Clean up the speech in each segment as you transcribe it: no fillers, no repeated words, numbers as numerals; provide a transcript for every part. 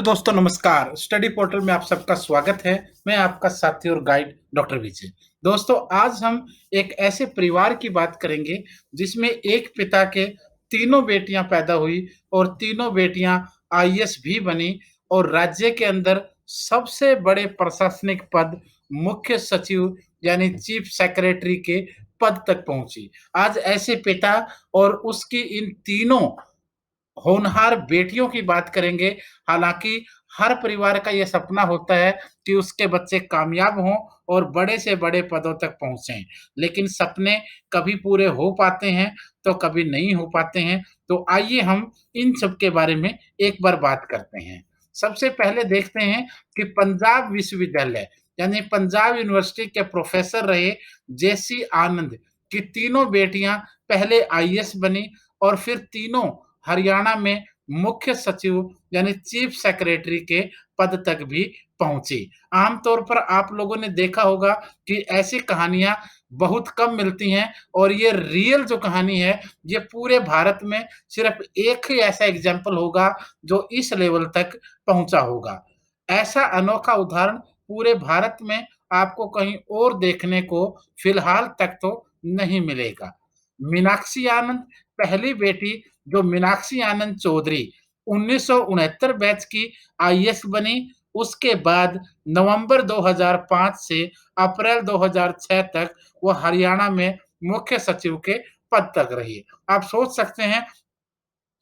Hello दोस्तों, नमस्कार। Study portal में आप सबका स्वागत है। मैं आपका साथी और गाइड डॉक्टर विजय। दोस्तों, आज हम एक ऐसे परिवार की बात करेंगे जिसमें एक पिता के तीनों बेटियां पैदा हुई और तीनों बेटियां आईएएस भी बनी और राज्य के अंदर सबसे बड़े प्रशासनिक पद मुख्य सचिव यानी चीफ सेक्रेटरी के पद तक पहुंची। आज ऐसे पिता और उसकी इन तीनों होनहार बेटियों की बात करेंगे। हालाँकि हर परिवार का ये सपना होता है कि उसके बच्चे कामयाब हों और बड़े से बड़े पदों तक पहुँचे। लेकिन सपने कभी पूरे हो पाते हैं, तो कभी नहीं हो पाते हैं। तो आइए हम इन सब के बारे में एक बार बात करते हैं। सबसे पहले देखते हैं कि पंजाब विश्वविद्यालय यानी पंजाब यूनिवर्सिटी के प्रोफ़ेसर रहे जेसी आनंद की तीनों बेटियाँ पहले आईएएस बनी और फिर तीनों हरियाणा में मुख्य सचिव यानी चीफ सेक्रेटरी के पद तक भी पहुंची। आमतौर पर आप लोगों ने देखा होगा कि ऐसी कहानियां बहुत कम मिलती हैं और ये रियल जो कहानी है, ये पूरे भारत में सिर्फ एक ही ऐसा एग्जाम्पल होगा जो इस लेवल तक पहुंचा होगा। ऐसा अनोखा उदाहरण पूरे भारत में आपको कहीं और देखने को फिलहाल तक तो नहीं मिलेगा। मीनाक्षी आनंद पहली बेटी जो मीनाक्षी आनंद चौधरी 1969 बैच की आईएएस बनी। उसके बाद नवंबर 2005 से अप्रैल 2006 तक वो हरियाणा में मुख्य सचिव के पद तक रही। आप सोच सकते हैं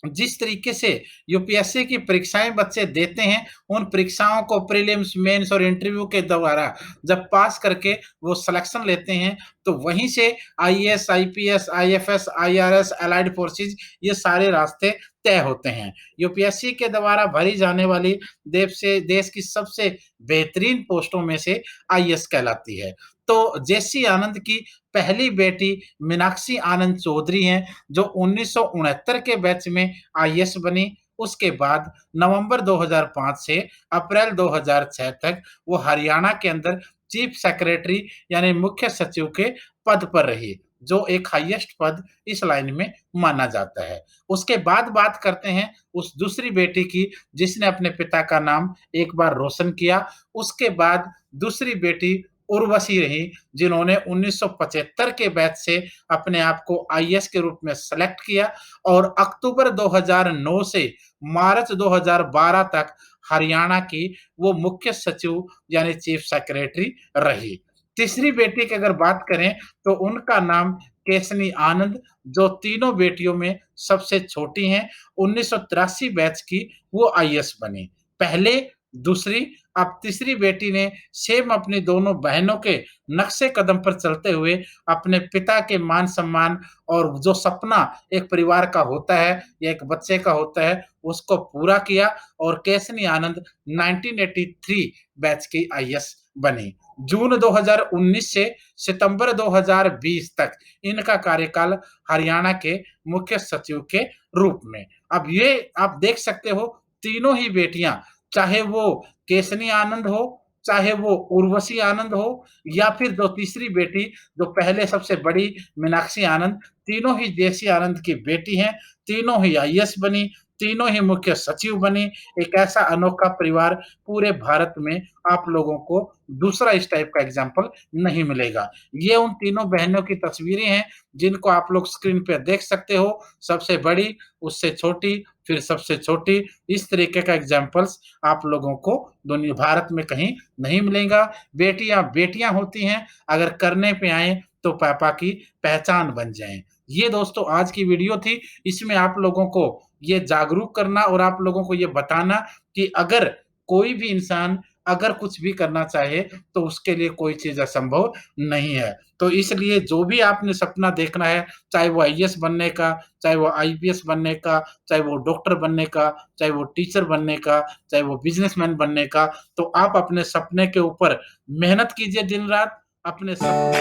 जिस तरीके से यूपीएससी की परीक्षाएं बच्चे देते हैं, उन परीक्षाओं को प्रीलिम्स, मेंस और इंटरव्यू के द्वारा जब पास करके वो सिलेक्शन लेते हैं, तो वहीं से IAS, IPS, IFS, IRS, allied forces ये सारे रास्ते तय होते हैं। यूपीएससी के द्वारा भरी जाने वाली देश की सबसे बेहतरीन पोस्टों में से आईएएस कहलाती है। तो जेसी आनंद की पहली बेटी मीनाक्षी आनंद चौधरी हैं, जो 1969 के बैच में आईएएस बनी। उसके बाद नवंबर 2005 से अप्रैल 2006 तक वो हरियाणा के अंदर चीफ सेक्रेटरी यानी मुख्य सचिव के पद पर रही, जो एक हाईएस्ट पद इस लाइन में माना जाता है। उसके बाद बात करते हैं उस दूसरी बेटी की जिसने अपने पिता का नाम एक बार रोशन किया। उसके बाद दूसरी बेटी उर्वशी रही, जिन्होंने 1975 के बैच से अपने आप को आईएएस के रूप में सेलेक्ट किया और अक्टूबर 2009 से मार्च 2012 तक हरियाणा की वो मुख्य सचिव यानी चीफ सेक्रेटरी रही। तीसरी बेटी की अगर बात करें तो उनका नाम केसनी आनंद, जो तीनों बेटियों में सबसे छोटी हैं। 1983 बैच की वो आईएएस बनी। पहले, दूसरी, अब तीसरी बेटी ने सेम अपनी दोनों बहनों के नक्शे कदम पर चलते हुए अपने पिता के मान-सम्मान और जो सपना एक परिवार का होता है या एक बच्चे का होता है, उसको पूरा किया और केसनी आनंद 1983 बैच की आईएएस बनी। जून 2019 से सितंबर 2020 तक इनका कार्यकाल हरियाणा के मुख्य सचिव के रूप में। अब ये आप देख सकते हो, तीनों ही बेटियां, चाहे वो केसनी आनंद हो, चाहे वो उर्वशी आनंद हो या फिर जो तीसरी बेटी जो पहले सबसे बड़ी मीनाक्षी आनंद, तीनों ही जेसी आनंद की बेटी हैं, तीनों ही आईएएस बनी, तीनों ही मुख्य सचिव बनी। एक ऐसा अनोखा परिवार पूरे भारत में आप लोगों को दूसरा इस टाइप का एग्जाम्पल नहीं मिलेगा। ये उन तीनों बहनों की तस्वीरें हैं जिनको आप लोग स्क्रीन पे देख सकते हो। सबसे बड़ी, उससे छोटी, फिर सबसे छोटी, इस तरीके का एग्जाम्पल्स आप लोगों को दुनिया भारत में कहीं नहीं मिलेगा। बेटियां बेटियां होती हैं, अगर करने पे आए तो पापा की पहचान बन जाएं। ये दोस्तों आज की वीडियो थी। इसमें आप लोगों को ये जागरूक करना और आप लोगों को ये बताना कि अगर कोई भी इंसान अगर कुछ भी करना चाहे तो उसके लिए कोई चीज़ असंभव नहीं है। तो इसलिए जो भी आपने सपना देखना है, चाहे वो आईएएस बनने का, चाहे वो आईपीएस बनने का, चाहे वो डॉक्टर बनने का, चाहे वो टीचर बनने का, चाहे वो बिज़नेसमैन बनने का, तो आप अपने सपने के ऊपर मेहनत कीजिए दिन-रात। अपने सप